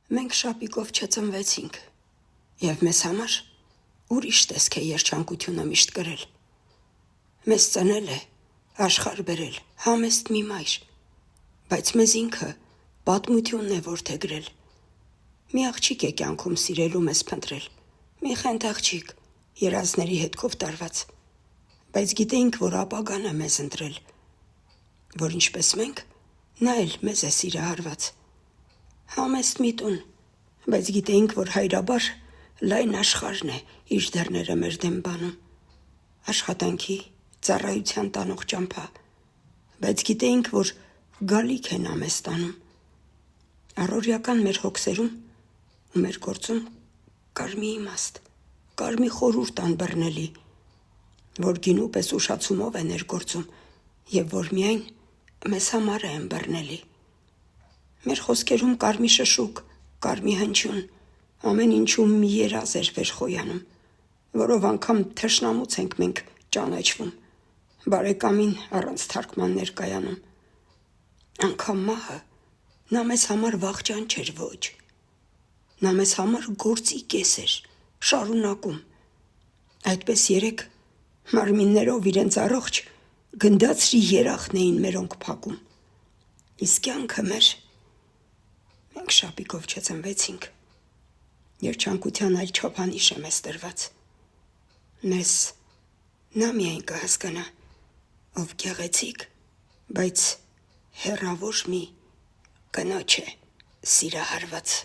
Մենք շապիկով չծնվեցինք, և մեզ համար ուրիշ տեսք է երջանկությունը միշտ կրել։ Մեզ ծնել է, աշխարհ բերել, համեստ մի մայր, բայց մեզ ինքը պատմությունն է որդեգրել։ Մի աղջիկ է կյանքում սիրելու մեզ փնտրել, մի խենթ աղջիկ, երազների հետքով տարված, բայց գիտեինք, որ ապագան է մեզ ընտրել, որ ինչպես մենք, նա էլ մեզ է սիրահարված։ Համեստ մի տուն, բայց գիտեինք, որ հայրաբար լայն աշխարհն է իր դռները մեր դեմ բանում։ Աշխատանքի, ծառայության տանող ճամփա, բայց գիտեինք, որ գալիք է նա մեզ տանում։ Առօրյական մեր հոգսերում ու մեր գործում կար մի իմաստ, կար մի խորհուրդ անբռնելի, որ գինու պես ուշացումով է ներգործում և որ միայն մեզ համար է ըմբռնելի։ Մեր խոսքերում կար մի շշուկ, կար մի հնչյուն, ամեն ինչում մի երազ էր վերխոյանում, որով անգամ թշնամուց ենք մենք ճանաչվում, բարեկամին առանց թարգման ներկայանում։ Անգամ մահը, նա մեզ համար վախճան չէր ոչ, նա մեզ համար գործի կես էր, շարունակում։ Այդպես երեկ մարմիններով իրենց առողջ գնդացրի երախն էին մերոնք փակում, իսկ կյանքը մեր։ Մենք շապիկով չծնվեցինք, երջանկության այլ չափանիշ է մեզ տրված։ Մեզ նա միայն կհասկանա, ով գեղեցիկ, բայց հեռավոր մի կնոջ է սիրահարված։